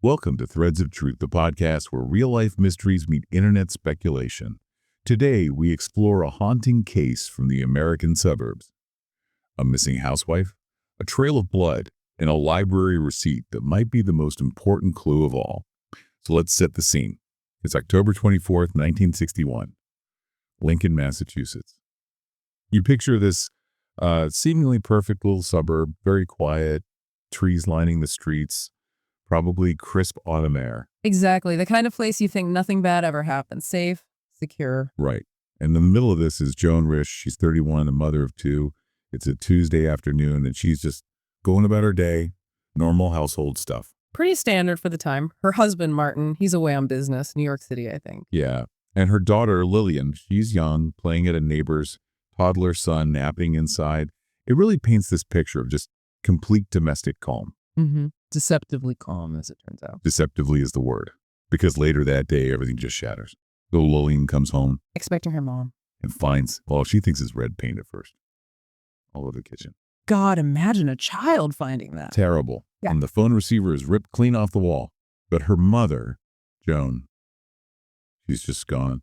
Welcome to Threads of Truth, the podcast where real-life mysteries meet internet speculation. Today, we explore a haunting case from the American suburbs. A missing housewife, a trail of blood, and a library receipt that might be the most important clue of all. So let's set the scene. It's October 24th, 1961, Lincoln, Massachusetts. You picture this seemingly perfect little suburb, very quiet, trees lining the streets, probably crisp autumn air. Exactly. The kind of place you think nothing bad ever happens. Safe, secure. Right. And in the middle of this is Joan Risch. She's 31, a mother of two. It's a Tuesday afternoon, and she's just going about her day, normal household stuff. Pretty standard for the time. Her husband, Martin, he's away on business, New York City, I think. Yeah. And her daughter, Lillian, she's young, playing at a neighbor's toddler son, napping inside. It really paints this picture of just complete domestic calm. Mm-hmm. Deceptively calm, as it turns out. Deceptively is the word. Because later that day, everything just shatters. Little Lillian comes home. Expecting her mom. And finds, well, she thinks it's red paint at first. All over the kitchen. God, imagine a child finding that. Terrible. Yeah. And the phone receiver is ripped clean off the wall. But her mother, Joan, she's just gone.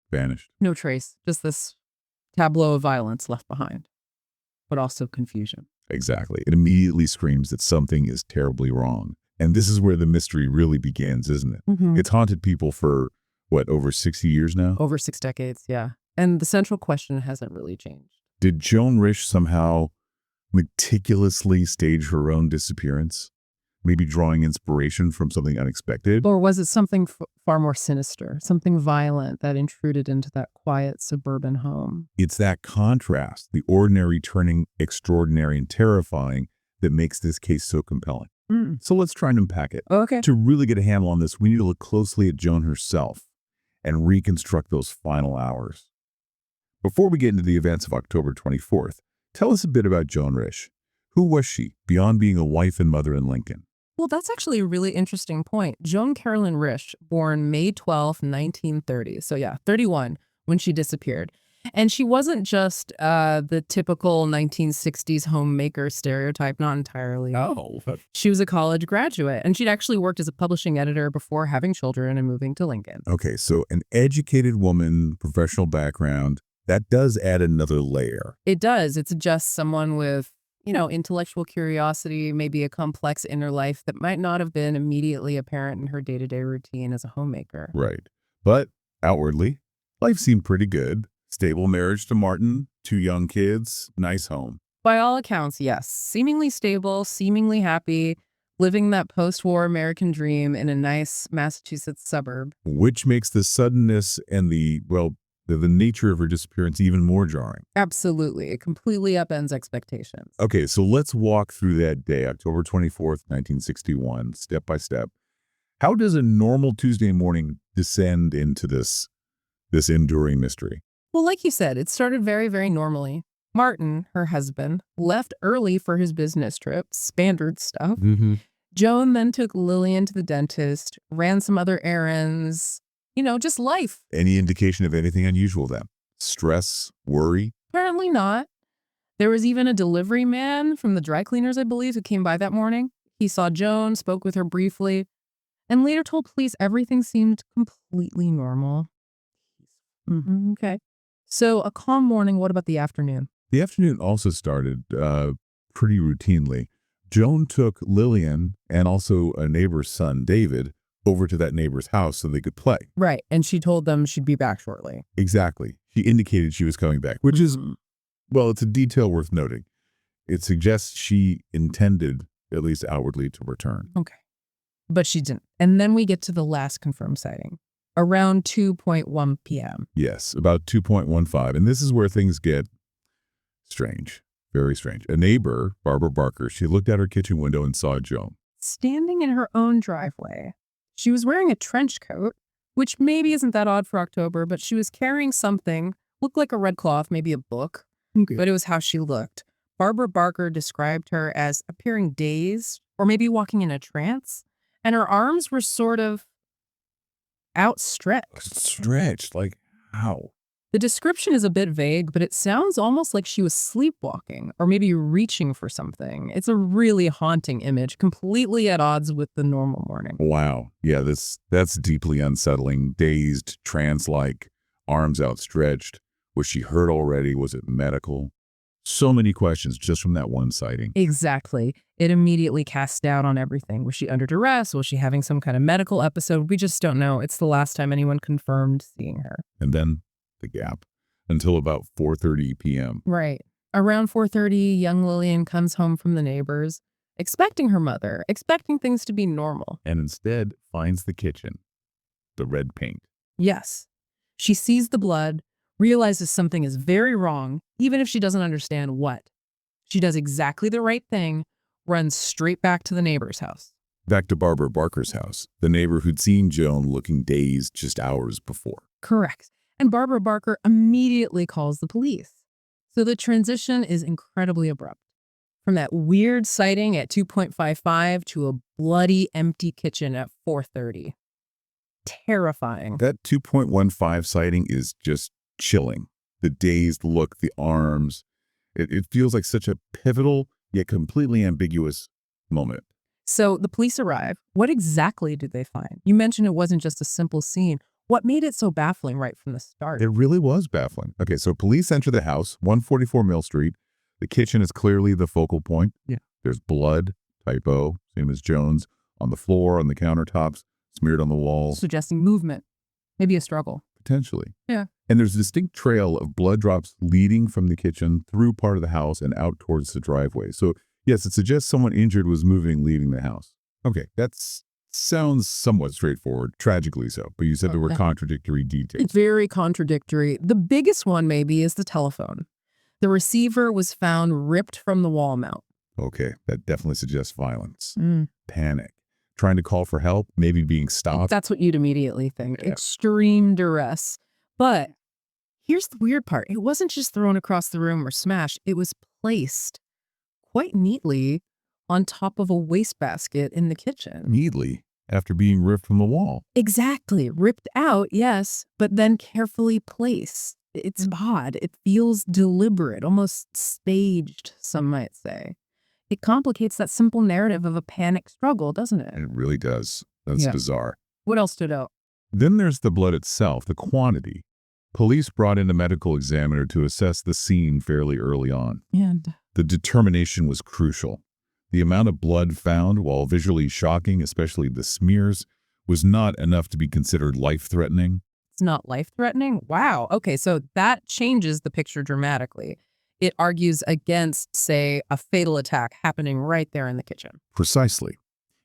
Vanished. No trace. Just this tableau of violence left behind. But also confusion. Exactly. It immediately screams that something is terribly wrong. And this is where the mystery really begins, isn't it? Mm-hmm. It's haunted people for, what, over 60 years now? Over 6 decades, yeah. And the central question hasn't really changed. Did Joan Risch somehow meticulously stage her own disappearance? Maybe drawing inspiration from something unexpected? Or was it something far more sinister, something violent that intruded into that quiet suburban home? It's that contrast, the ordinary turning extraordinary and terrifying, that makes this case so compelling. So let's try and unpack it. Okay. To really get a handle on this, we need to look closely at Joan herself and reconstruct those final hours. Before we get into the events of October 24th, tell us a bit about Joan Risch. Who was she, beyond being a wife and mother in Lincoln? Well, that's actually a really interesting point. Joan Carolyn Risch, born May 12, 1930. So yeah, 31 when she disappeared. And she wasn't just the typical 1960s homemaker stereotype, not entirely. Oh. She was a college graduate, and she'd actually worked as a publishing editor before having children and moving to Lincoln. Okay, so an educated woman, professional background, that does add another layer. It does. It suggests someone with, intellectual curiosity, maybe a complex inner life that might not have been immediately apparent in her day-to-day routine as a homemaker. Right. But outwardly, life seemed pretty good. Stable marriage to Martin, 2 young kids, nice home. By all accounts, yes. Seemingly stable, seemingly happy, living that post-war American dream in a nice Massachusetts suburb. Which makes the suddenness and the nature of her disappearance even more jarring. Absolutely. It completely upends expectations. Okay, so let's walk through that day, October 24th, 1961, step by step. How does a normal Tuesday morning descend into this enduring mystery? Well, like you said, it started very, very normally. Martin, her husband, left early for his business trip, standard stuff. Mm-hmm. Joan then took Lillian to the dentist, ran some other errands, just life. Any indication of anything unusual then? Stress, worry? Apparently not. There was even a delivery man from the dry cleaners, I believe, who came by that morning. He saw Joan, spoke with her briefly, and later told police everything seemed completely normal. Mm-hmm. Okay. So a calm morning. What about the afternoon? The afternoon also started pretty routinely. Joan took Lillian and also a neighbor's son, David, over to that neighbor's house so they could play. Right. And she told them she'd be back shortly. Exactly. She indicated she was coming back, which is, well, it's a detail worth noting. It suggests she intended, at least outwardly, to return. Okay. But she didn't. And then we get to the last confirmed sighting, around 2:1 p.m. Yes, about 2:15. And this is where things get strange, very strange. A neighbor, Barbara Barker, she looked out her kitchen window and saw Joan standing in her own driveway. She was wearing a trench coat, which maybe isn't that odd for October, but she was carrying something, looked like a red cloth, maybe a book, but it was how she looked. Barbara Barker described her as appearing dazed or maybe walking in a trance, and her arms were sort of outstretched. stretched, like how? The description is a bit vague, but it sounds almost like she was sleepwalking or maybe reaching for something. It's a really haunting image, completely at odds with the normal morning. Wow. Yeah, that's deeply unsettling. Dazed, trance-like, arms outstretched. Was she hurt already? Was it medical? So many questions just from that one sighting. Exactly. It immediately casts doubt on everything. Was she under duress? Was she having some kind of medical episode? We just don't know. It's the last time anyone confirmed seeing her. And then the gap until about 4:30 p.m. Right. Around 4:30, young Lillian comes home from the neighbors, expecting her mother, expecting things to be normal. And instead finds the kitchen, the red paint. Yes. She sees the blood, realizes something is very wrong, even if she doesn't understand what. She does exactly the right thing, runs straight back to the neighbor's house. Back to Barbara Barker's house, the neighbor who'd seen Joan looking dazed just hours before. Correct. And Barbara Barker immediately calls the police. So the transition is incredibly abrupt. From that weird sighting at 2.55 to a bloody empty kitchen at 4:30. Terrifying. That 2.15 sighting is just chilling. The dazed look, the arms. It feels like such a pivotal yet completely ambiguous moment. So the police arrive. What exactly did they find? You mentioned it wasn't just a simple scene. What made it so baffling right from the start? It really was baffling. Okay, so police enter the house, 144 Mill Street. The kitchen is clearly the focal point. Yeah. There's blood, typo, same as Joan's, on the floor, on the countertops, smeared on the walls. Suggesting movement. Maybe a struggle. Potentially. Yeah. And there's a distinct trail of blood drops leading from the kitchen through part of the house and out towards the driveway. So, yes, it suggests someone injured was leaving the house. Okay, that sounds somewhat straightforward, tragically so. But you said there were contradictory details. It's very contradictory. The biggest one maybe is the telephone. The receiver was found ripped from the wall mount. Okay, that definitely suggests violence, panic, trying to call for help, maybe being stopped. That's what you'd immediately think. Yeah. Extreme duress. But here's the weird part. It wasn't just thrown across the room or smashed. It was placed quite neatly on top of a wastebasket in the kitchen. Neatly, after being ripped from the wall. Exactly. Ripped out, yes, but then carefully placed. It's odd. It feels deliberate, almost staged, some might say. It complicates that simple narrative of a panic struggle, doesn't it? It really does. That's bizarre. What else stood out? Then there's the blood itself, the quantity. Police brought in a medical examiner to assess the scene fairly early on. And The determination was crucial. The amount of blood found, while visually shocking, especially the smears, was not enough to be considered life-threatening. it's not life-threatening? Wow. Okay, so that changes the picture dramatically. It argues against, say, a fatal attack happening right there in the kitchen. Precisely.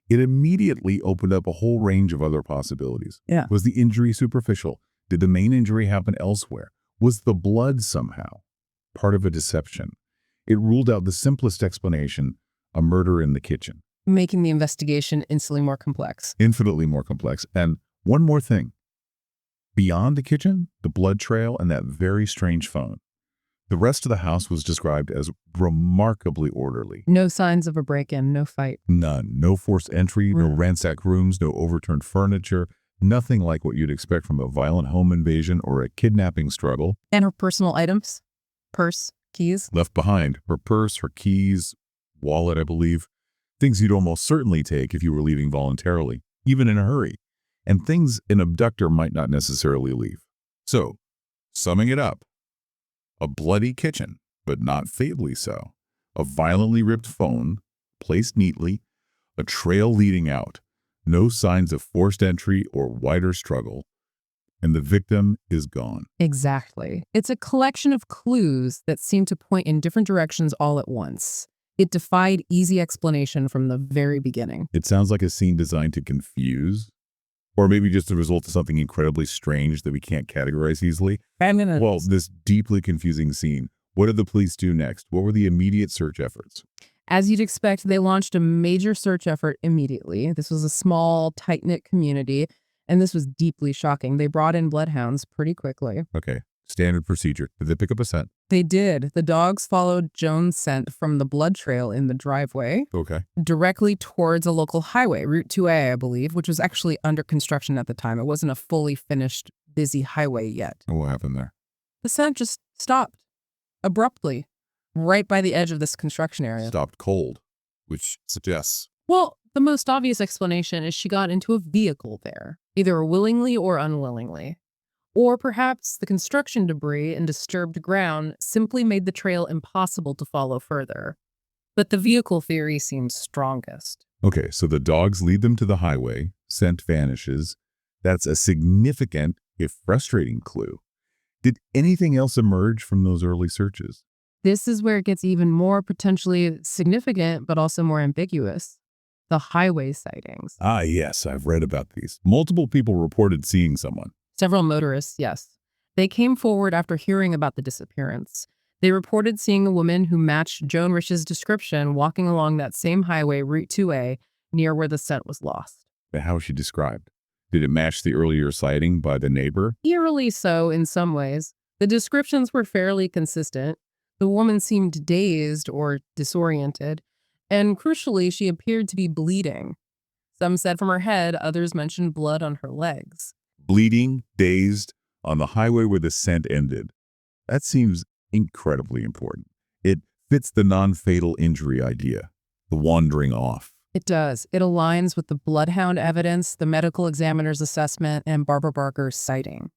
It immediately opened up a whole range of other possibilities. Yeah. Was the injury superficial? Did the main injury happen elsewhere? Was the blood somehow part of a deception? It ruled out the simplest explanation, a murder in the kitchen. Making the investigation instantly more complex. Infinitely more complex. And one more thing. Beyond the kitchen, the blood trail, and that very strange phone, the rest of the house was described as remarkably orderly. No signs of a break-in, no fight. None. No forced entry, no ransacked rooms, no overturned furniture, nothing like what you'd expect from a violent home invasion or a kidnapping struggle. And her personal items? Purse, keys? Left behind, her purse, her keys, wallet, I believe. Things you'd almost certainly take if you were leaving voluntarily, even in a hurry. And things an abductor might not necessarily leave. So, summing it up, a bloody kitchen, but not fatally so. A violently ripped phone, placed neatly, a trail leading out, no signs of forced entry or wider struggle, and the victim is gone. Exactly. It's a collection of clues that seem to point in different directions all at once. It defied easy explanation from the very beginning. It sounds like a scene designed to confuse, or maybe just the result of something incredibly strange that we can't categorize easily. Well, this deeply confusing scene. What did the police do next? What were the immediate search efforts? As you'd expect, they launched a major search effort immediately. This was a small, tight-knit community, and this was deeply shocking. They brought in bloodhounds pretty quickly. Okay, standard procedure. Did they pick up a scent? They did. The dogs followed Joan's scent from the blood trail in the driveway Okay. directly towards a local highway, Route 2A, I believe, which was actually under construction at the time. It wasn't a fully finished, busy highway yet. And what happened there? The scent just stopped abruptly, right by the edge of this construction area. Stopped cold, which suggests... Well, the most obvious explanation is she got into a vehicle there, either willingly or unwillingly. Or perhaps the construction debris and disturbed ground simply made the trail impossible to follow further. But the vehicle theory seems strongest. Okay, so the dogs lead them to the highway, scent vanishes. That's a significant, if frustrating, clue. Did anything else emerge from those early searches? This is where it gets even more potentially significant, but also more ambiguous. The highway sightings. Ah, yes, I've read about these. Multiple people reported seeing someone. Several motorists, yes. They came forward after hearing about the disappearance. They reported seeing a woman who matched Joan Risch's description walking along that same highway, Route 2A, near where the scent was lost. But how was she described? Did it match the earlier sighting by the neighbor? Eerily so in some ways. The descriptions were fairly consistent. The woman seemed dazed or disoriented, and crucially, she appeared to be bleeding. Some said from her head, others mentioned blood on her legs. Bleeding, dazed, on the highway where the scent ended. That seems incredibly important. It fits the non-fatal injury idea, the wandering off. It does. It aligns with the bloodhound evidence, the medical examiner's assessment, and Barbara Barker's sighting.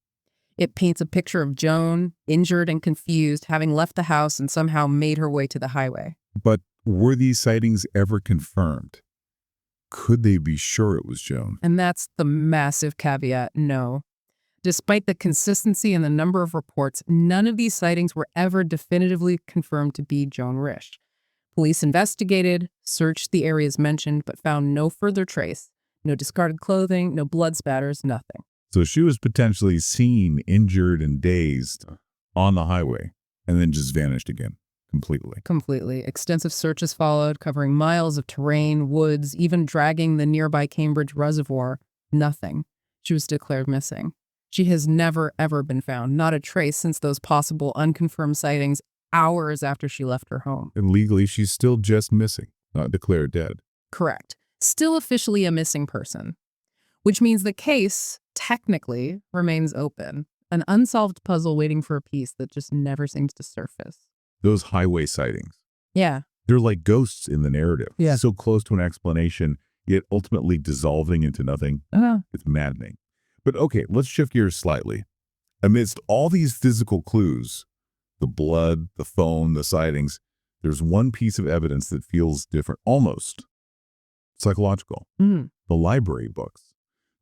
It paints a picture of Joan, injured and confused, having left the house and somehow made her way to the highway. But were these sightings ever confirmed? Could they be sure it was Joan? And that's the massive caveat, no. Despite the consistency and the number of reports, none of these sightings were ever definitively confirmed to be Joan Risch. Police investigated, searched the areas mentioned, but found no further trace. No discarded clothing, no blood spatters, nothing. So she was potentially seen injured and dazed on the highway and then just vanished again completely. Completely. Extensive searches followed, covering miles of terrain, woods, even dragging the nearby Cambridge Reservoir. Nothing. She was declared missing. She has never, ever been found. Not a trace since those possible unconfirmed sightings hours after she left her home. And legally, she's still just missing, not declared dead. Correct. Still officially a missing person. Which means the case, technically, remains open. An unsolved puzzle waiting for a piece that just never seems to surface. Those highway sightings. Yeah. They're like ghosts in the narrative. Yeah. So close to an explanation, yet ultimately dissolving into nothing. It's maddening. But okay, let's shift gears slightly. Amidst all these physical clues, the blood, the phone, the sightings, there's one piece of evidence that feels different, almost psychological. The library books.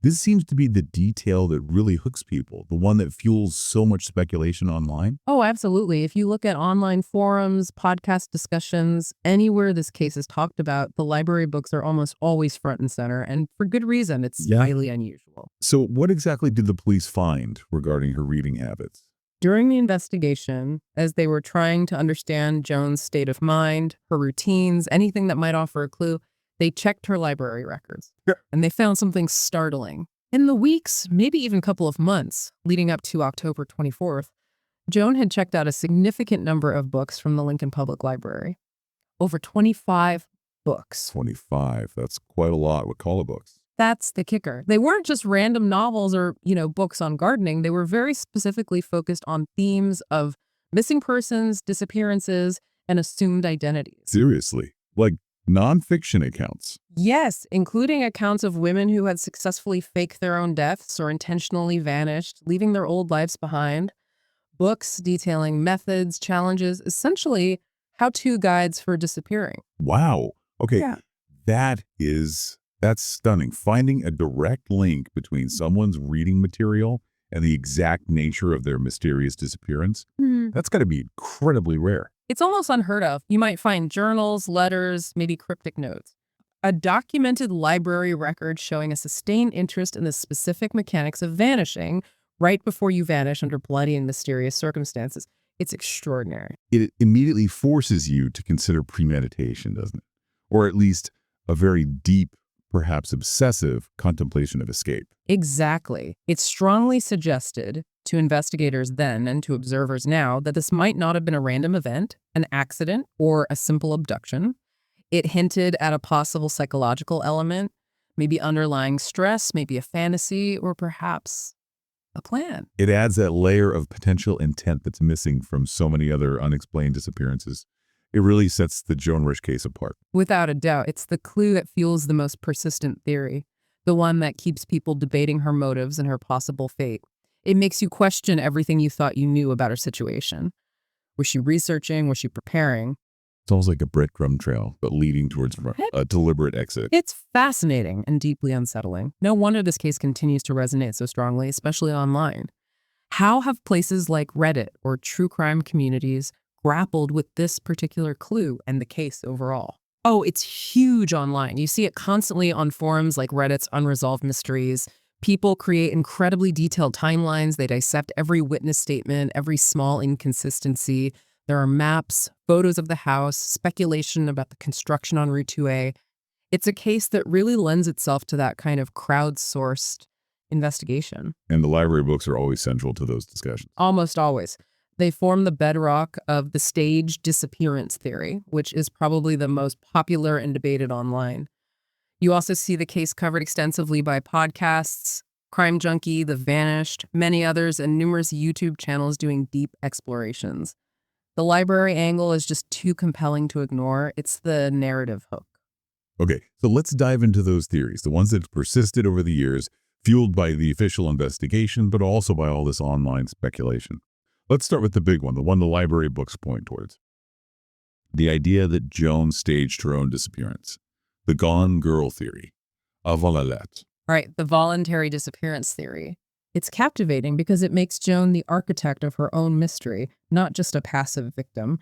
This seems to be the detail that really hooks people, the one that fuels so much speculation online. Oh, absolutely. If you look at online forums, podcast discussions, anywhere this case is talked about, the library books are almost always front and center, and for good reason. It's highly unusual. So what exactly did the police find regarding her reading habits? During the investigation, as they were trying to understand Joan's state of mind, her routines, anything that might offer a clue, they checked her library records, and they found something startling. In the weeks, maybe even couple of months, leading up to October 24th, Joan had checked out a significant number of books from the Lincoln Public Library. Over 25 books. 25. That's quite a lot. What call books? That's the kicker. They weren't just random novels or, books on gardening. They were very specifically focused on themes of missing persons, disappearances, and assumed identities. Seriously? Like nonfiction accounts? Yes, including accounts of women who had successfully faked their own deaths or intentionally vanished, leaving their old lives behind. Books detailing methods, challenges, essentially how-to guides for disappearing. Wow. Okay. Yeah. That's stunning. Finding a direct link between someone's reading material and the exact nature of their mysterious disappearance, that's got to be incredibly rare. It's almost unheard of. You might find journals, letters, maybe cryptic notes. A documented library record showing a sustained interest in the specific mechanics of vanishing right before you vanish under bloody and mysterious circumstances. It's extraordinary. It immediately forces you to consider premeditation, doesn't it? Or at least a very deep, perhaps obsessive contemplation of escape. Exactly. It strongly suggested to investigators then and to observers now that this might not have been a random event, an accident, or a simple abduction. It hinted at a possible psychological element, maybe underlying stress, maybe a fantasy, or perhaps A plan. It adds that layer of potential intent that's missing from so many other unexplained disappearances. It really sets the Joan Risch case apart. Without a doubt, it's the clue that fuels the most persistent theory, the one that keeps people debating her motives and her possible fate. It makes you question everything you thought you knew about her situation. Was she researching? Was she preparing? It's almost like a breadcrumb trail, but leading towards a deliberate exit. It's fascinating and deeply unsettling. No wonder this case continues to resonate so strongly, especially online. How have places like Reddit or true crime communities grappled with this particular clue and the case overall? Oh, it's huge online. You see it constantly on forums like Reddit's Unresolved Mysteries. People create incredibly detailed timelines. They dissect every witness statement, every small inconsistency. There are maps, photos of the house, speculation about the construction on Route 2A. It's a case that really lends itself to that kind of crowdsourced investigation. And the library books are always central to those discussions. Almost always. They form the bedrock of the staged disappearance theory, which is probably the most popular and debated online. You also see the case covered extensively by podcasts, Crime Junkie, The Vanished, many others, and numerous YouTube channels doing deep explorations. The library angle is just too compelling to ignore. It's the narrative hook. Okay, so let's dive into those theories, the ones that persisted over the years, fueled by the official investigation, but also by all this online speculation. Let's start with the big one, the one the library books point towards. The idea that Joan staged her own disappearance. The gone girl theory. Avalalette. Right, the voluntary disappearance theory. It's captivating because it makes Joan the architect of her own mystery, not just a passive victim.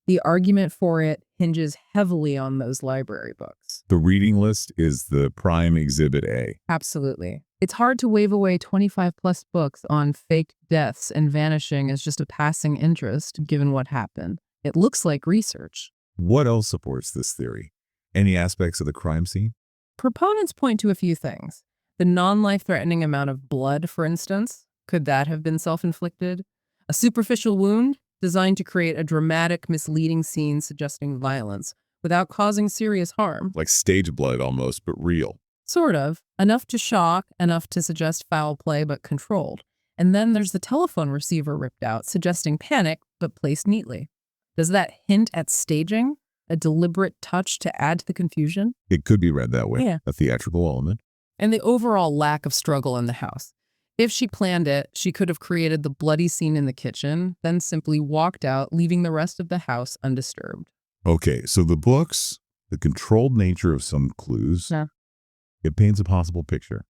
The argument for it hinges heavily on those library books. The reading list is the prime exhibit A. Absolutely. It's hard to wave away 25-plus books on fake deaths and vanishing as just a passing interest, given what happened. It looks like research. What else supports this theory? Any aspects of the crime scene? Proponents point to a few things. The non-life-threatening amount of blood, for instance, could that have been self-inflicted? A superficial wound designed to create a dramatic, misleading scene suggesting violence without causing serious harm. Like stage blood almost, but real. Sort of. Enough to shock, enough to suggest foul play, but controlled. And then there's the telephone receiver ripped out, suggesting panic, but placed neatly. Does that hint at staging? A deliberate touch to add to the confusion? It could be read that way. Yeah. A theatrical element. And the overall lack of struggle in the house. If she planned it, she could have created the bloody scene in the kitchen, then simply walked out, leaving the rest of the house undisturbed. Okay, so the books, the controlled nature of some clues, Yeah. It paints a possible picture.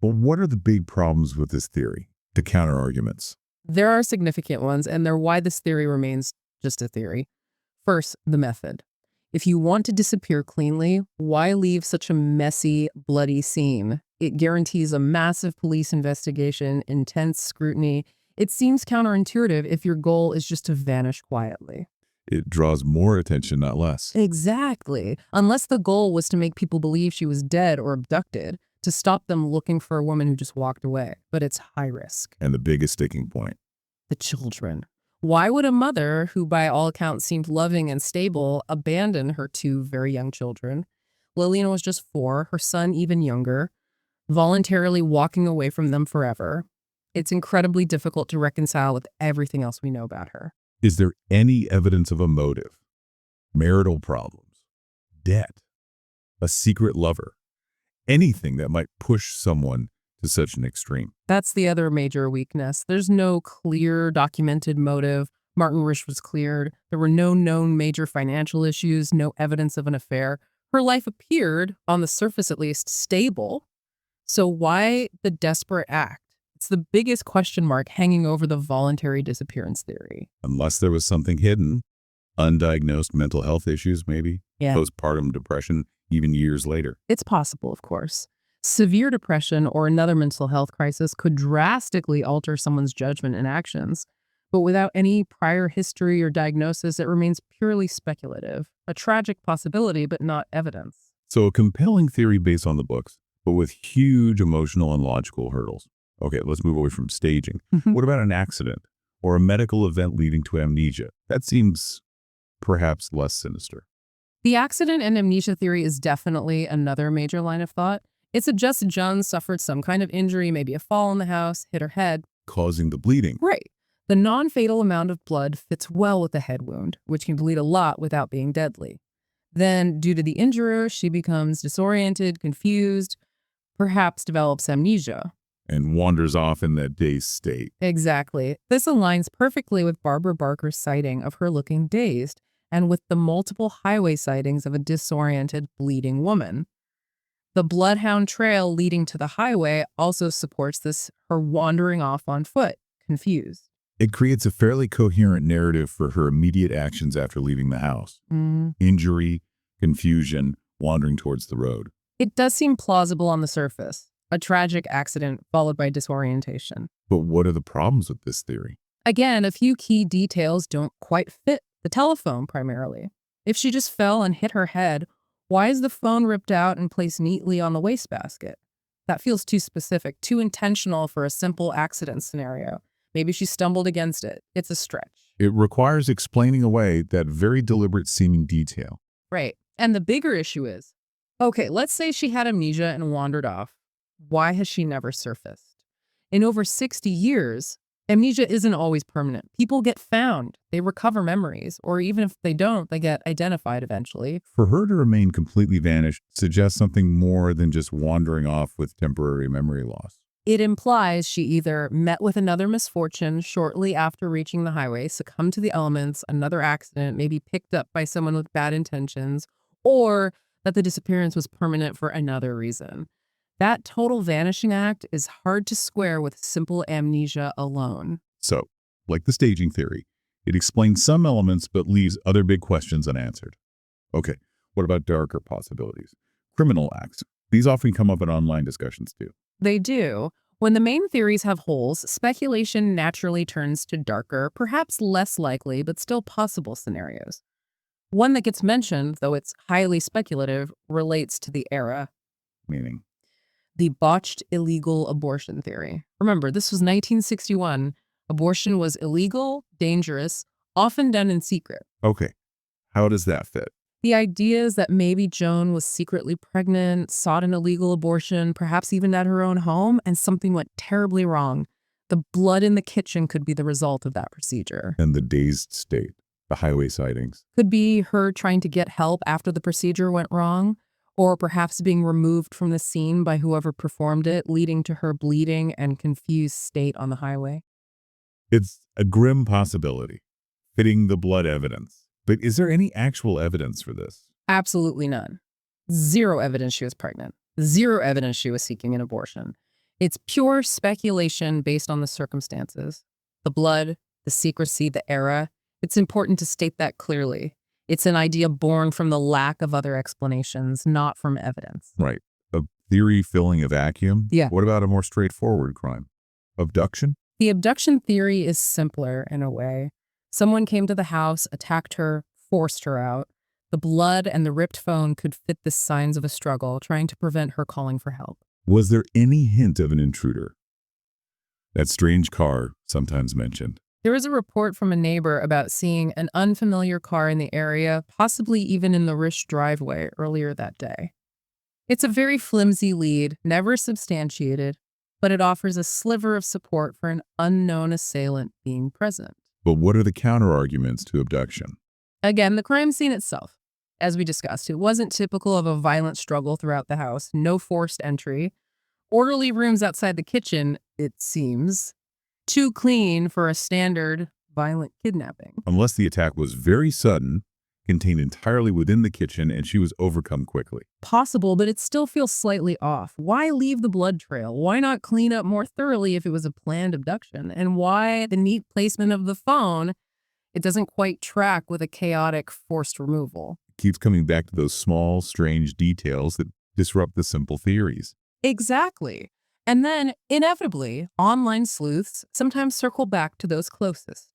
But what are the big problems with this theory? The counter-arguments. There are significant ones, and they're why this theory remains just a theory. First, the method. If you want to disappear cleanly, why leave such a messy, bloody scene? It guarantees a massive police investigation, intense scrutiny. It seems counterintuitive if your goal is just to vanish quietly. It draws more attention, not less. Exactly. Unless the goal was to make people believe she was dead or abducted, to stop them looking for a woman who just walked away. But it's high risk. And the biggest sticking point. The children. Why would a mother, who by all accounts seemed loving and stable, abandon her two very young children? Lillian was just 4, her son even younger, voluntarily walking away from them forever. It's incredibly difficult to reconcile with everything else we know about her. Is there any evidence of a motive? Marital problems? Debt? A secret lover? Anything that might push someone to such an extreme? That's the other major weakness. There's no clear documented motive. Martin Risch was cleared. There were no known major financial issues, no evidence of an affair. Her life appeared, on the surface at least, stable. So why the desperate act? It's the biggest question mark hanging over the voluntary disappearance theory. Unless there was something hidden, undiagnosed mental health issues maybe, Yeah. postpartum depression, even years later. It's possible, of course. Severe depression or another mental health crisis could drastically alter someone's judgment and actions. But without any prior history or diagnosis, it remains purely speculative. A tragic possibility, but not evidence. So a compelling theory based on the books, but with huge emotional and logical hurdles. Okay, let's move away from staging. What about an accident or a medical event leading to amnesia? That seems perhaps less sinister. The accident and amnesia theory is definitely another major line of thought. It suggests Joan suffered some kind of injury, maybe a fall in the house, hit her head. Causing the bleeding. Right. The non-fatal amount of blood fits well with the head wound, which can bleed a lot without being deadly. Then, due to the injury, she becomes disoriented, confused, perhaps develops amnesia. And wanders off in that dazed state. Exactly. This aligns perfectly with Barbara Barker's sighting of her looking dazed and with the multiple highway sightings of a disoriented, bleeding woman. The bloodhound trail leading to the highway also supports this, her wandering off on foot, confused. It creates a fairly coherent narrative for her immediate actions after leaving the house. Injury, confusion, wandering towards the road. It does seem plausible on the surface. A tragic accident followed by disorientation. But what are the problems with this theory? Again, a few key details don't quite fit. The telephone, primarily. If she just fell and hit her head, why is the phone ripped out and placed neatly on the wastebasket? That feels too specific, too intentional for a simple accident scenario. Maybe she stumbled against it. It's a stretch. It requires explaining away that very deliberate seeming detail. Right. And the bigger issue is, okay, let's say she had amnesia and wandered off. Why has she never surfaced? In over 60 years, amnesia isn't always permanent. People get found, they recover memories, or even if they don't, they get identified eventually. For her to remain completely vanished suggests something more than just wandering off with temporary memory loss. It implies she either met with another misfortune shortly after reaching the highway, succumbed to the elements, another accident, maybe picked up by someone with bad intentions, or that the disappearance was permanent for another reason. That total vanishing act is hard to square with simple amnesia alone. So, like the staging theory, it explains some elements but leaves other big questions unanswered. Okay, what about darker possibilities? Criminal acts. These often come up in online discussions too. They do. When the main theories have holes, speculation naturally turns to darker, perhaps less likely, but still possible scenarios. One that gets mentioned, though it's highly speculative, relates to the era. Meaning? The botched illegal abortion theory. Remember, this was 1961. Abortion was illegal, dangerous, often done in secret. Okay, how does that fit? The idea is that maybe Joan was secretly pregnant, sought an illegal abortion, perhaps even at her own home, and something went terribly wrong. The blood in the kitchen could be the result of that procedure. And the dazed state, the highway sightings. Could be her trying to get help after the procedure went wrong, or perhaps being removed from the scene by whoever performed it, leading to her bleeding and confused state on the highway. It's a grim possibility, fitting the blood evidence. But is there any actual evidence for this? Absolutely none. Zero evidence she was pregnant. Zero evidence she was seeking an abortion. It's pure speculation based on the circumstances. The blood, the secrecy, the era. It's important to state that clearly. It's an idea born from the lack of other explanations, not from evidence. Right. A theory filling a vacuum? Yeah. What about a more straightforward crime? Abduction? The abduction theory is simpler in a way. Someone came to the house, attacked her, forced her out. The blood and the ripped phone could fit the signs of a struggle, trying to prevent her calling for help. Was there any hint of an intruder? That strange car, sometimes mentioned. There was a report from a neighbor about seeing an unfamiliar car in the area, possibly even in the Risch driveway earlier that day. It's a very flimsy lead, never substantiated, but it offers a sliver of support for an unknown assailant being present. But what are the counter-arguments to abduction? Again, the crime scene itself. As we discussed, it wasn't typical of a violent struggle throughout the house, no forced entry. Orderly rooms outside the kitchen, it seems. Too clean for a standard violent kidnapping. Unless the attack was very sudden, contained entirely within the kitchen, and she was overcome quickly. Possible, but it still feels slightly off. Why leave the blood trail? Why not clean up more thoroughly if it was a planned abduction? And why the neat placement of the phone? It doesn't quite track with a chaotic forced removal. It keeps coming back to those small, strange details that disrupt the simple theories. Exactly. And then, inevitably, online sleuths sometimes circle back to those closest.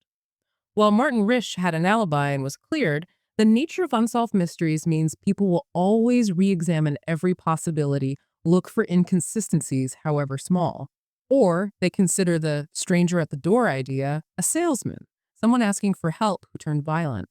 While Martin Risch had an alibi and was cleared, the nature of unsolved mysteries means people will always re-examine every possibility, look for inconsistencies, however small. Or they consider the stranger at the door idea a salesman, someone asking for help who turned violent.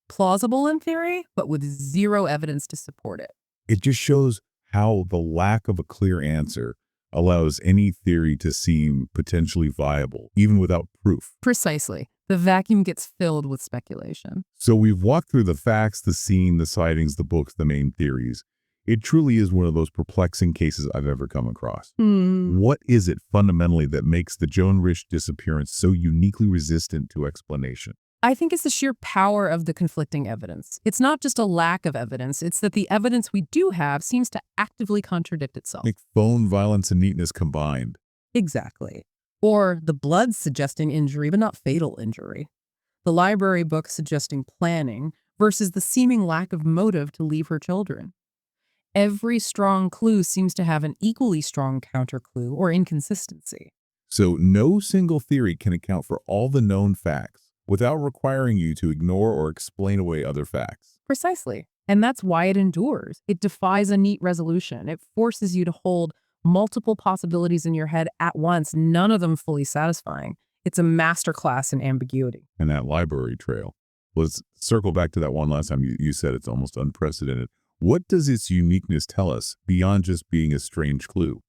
Plausible in theory, but with zero evidence to support it. It just shows how the lack of a clear answer allows any theory to seem potentially viable, even without proof. Precisely. The vacuum gets filled with speculation. So we've walked through the facts, the scene, the sightings, the books, the main theories. It truly is one of those perplexing cases I've ever come across. What is it fundamentally that makes the Joan Risch disappearance so uniquely resistant to explanation? I think it's the sheer power of the conflicting evidence. It's not just a lack of evidence, it's that the evidence we do have seems to actively contradict itself. Like phone violence and neatness combined. Exactly. Or the blood suggesting injury, but not fatal injury. The library book suggesting planning versus the seeming lack of motive to leave her children. Every strong clue seems to have an equally strong counter clue or inconsistency. So no single theory can account for all the known facts without requiring you to ignore or explain away other facts. Precisely. And that's why it endures. It defies a neat resolution. It forces you to hold multiple possibilities in your head at once, none of them fully satisfying. It's a masterclass in ambiguity. And that library trail. Let's circle back to that one last time you said it's almost unprecedented. What does its uniqueness tell us beyond just being a strange clue?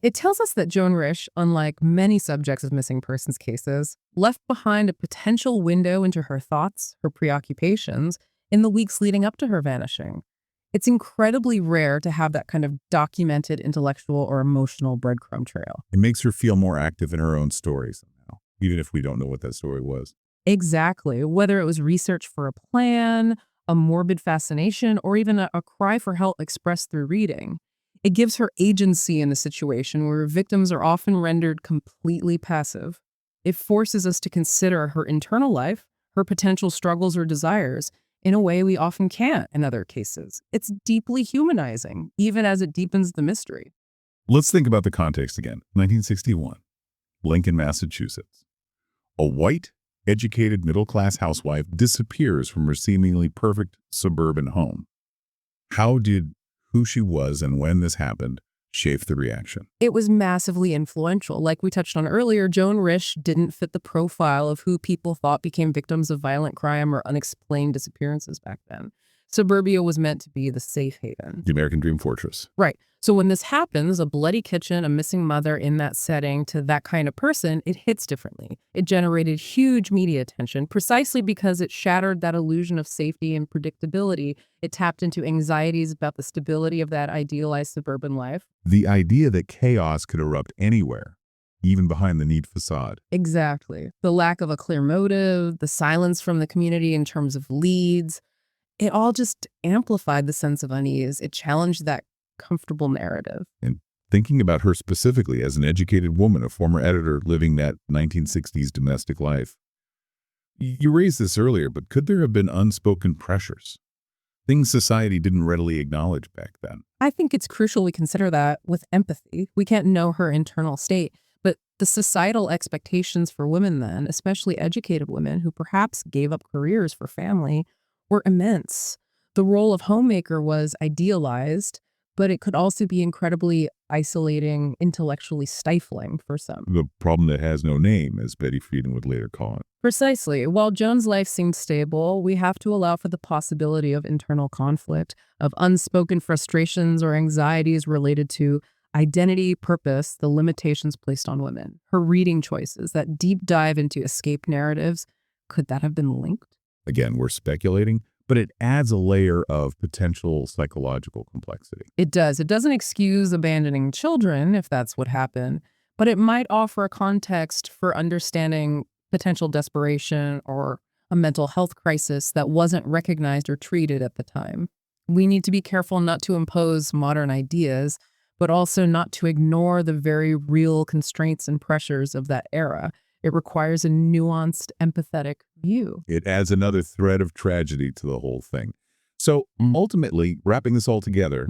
It tells us that Joan Risch, unlike many subjects of missing persons cases, left behind a potential window into her thoughts, her preoccupations, in the weeks leading up to her vanishing. It's incredibly rare to have that kind of documented intellectual or emotional breadcrumb trail. It makes her feel more active in her own story somehow, even if we don't know what that story was. Exactly. Whether it was research for a plan, a morbid fascination, or even a cry for help expressed through reading. It gives her agency in a situation where victims are often rendered completely passive. It forces us to consider her internal life, her potential struggles or desires, in a way we often can't in other cases. It's deeply humanizing, even as it deepens the mystery. Let's think about the context again. 1961, Lincoln, Massachusetts. A white, educated, middle-class housewife disappears from her seemingly perfect suburban home. How did who she was and when this happened shape the reaction? It was massively influential. Like we touched on earlier, Joan Risch didn't fit the profile of who people thought became victims of violent crime or unexplained disappearances back then. Suburbia was meant to be the safe haven. The American Dream Fortress. Right. So when this happens, a bloody kitchen, a missing mother in that setting to that kind of person, it hits differently. It generated huge media attention precisely because it shattered that illusion of safety and predictability. It tapped into anxieties about the stability of that idealized suburban life. The idea that chaos could erupt anywhere, even behind the neat facade. Exactly. The lack of a clear motive, the silence from the community in terms of leads, it all just amplified the sense of unease. It challenged that comfortable narrative. And thinking about her specifically as an educated woman, a former editor living that 1960s domestic life. You raised this earlier, but could there have been unspoken pressures? Things society didn't readily acknowledge back then. I think it's crucial we consider that with empathy. We can't know her internal state, but the societal expectations for women then, especially educated women who perhaps gave up careers for family, were immense. The role of homemaker was idealized, but it could also be incredibly isolating, intellectually stifling for some. The problem that has no name, as Betty Friedan would later call it. Precisely. While Joan's life seemed stable, we have to allow for the possibility of internal conflict, of unspoken frustrations or anxieties related to identity, purpose, the limitations placed on women, her reading choices, that deep dive into escape narratives. Could that have been linked? Again, we're speculating, but it adds a layer of potential psychological complexity. It does. It doesn't excuse abandoning children, if that's what happened, but it might offer a context for understanding potential desperation or a mental health crisis that wasn't recognized or treated at the time. We need to be careful not to impose modern ideas, but also not to ignore the very real constraints and pressures of that era. It requires a nuanced, empathetic view. It adds another thread of tragedy to the whole thing. So ultimately, wrapping this all together,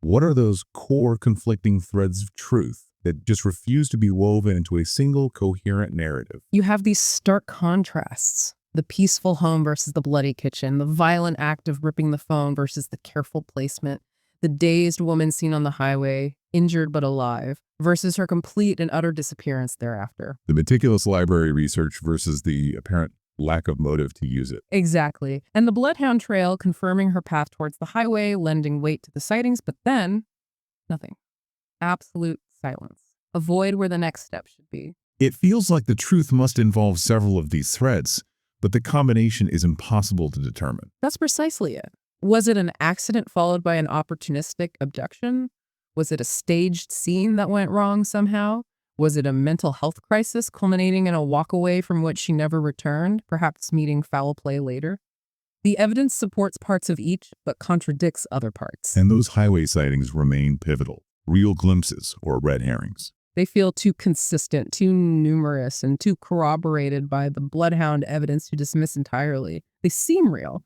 what are those core conflicting threads of truth that just refuse to be woven into a single coherent narrative? You have these stark contrasts. The peaceful home versus the bloody kitchen, the violent act of ripping the phone versus the careful placement, the dazed woman seen on the highway, injured but alive, versus her complete and utter disappearance thereafter. The meticulous library research versus the apparent lack of motive to use it. Exactly. And the bloodhound trail confirming her path towards the highway, lending weight to the sightings, but then Nothing. Absolute silence. A void where the next step should be. It feels like the truth must involve several of these threads, but the combination is impossible to determine. That's precisely it. Was it an accident followed by an opportunistic abduction? Was it a staged scene that went wrong somehow? Was it a mental health crisis culminating in a walk away from which she never returned, perhaps meeting foul play later? The evidence supports parts of each, but contradicts other parts. And those highway sightings remain pivotal, real glimpses or red herrings. They feel too consistent, too numerous, and too corroborated by the bloodhound evidence to dismiss entirely. They seem real.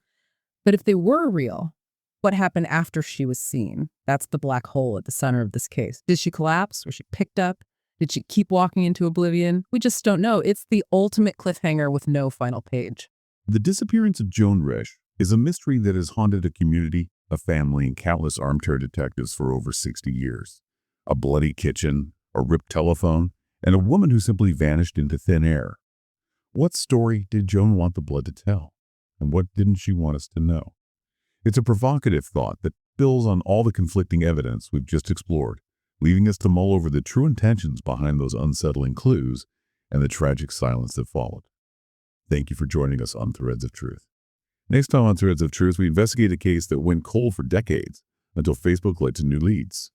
But if they were real, what happened after she was seen? That's the black hole at the center of this case. Did she collapse? Was she picked up? Did she keep walking into oblivion? We just don't know. It's the ultimate cliffhanger with no final page. The disappearance of Joan Risch is a mystery that has haunted a community, a family, and countless armchair detectives for over 60 years. A bloody kitchen, a ripped telephone, and a woman who simply vanished into thin air. What story did Joan want the blood to tell? And what didn't she want us to know? It's a provocative thought that builds on all the conflicting evidence we've just explored, leaving us to mull over the true intentions behind those unsettling clues and the tragic silence that followed. Thank you for joining us on Threads of Truth. Next time on Threads of Truth, we investigate a case that went cold for decades until Facebook led to new leads.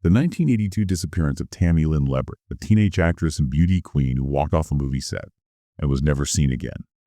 The 1982 disappearance of Tammy Lynn Leppert, a teenage actress and beauty queen who walked off a movie set and was never seen again.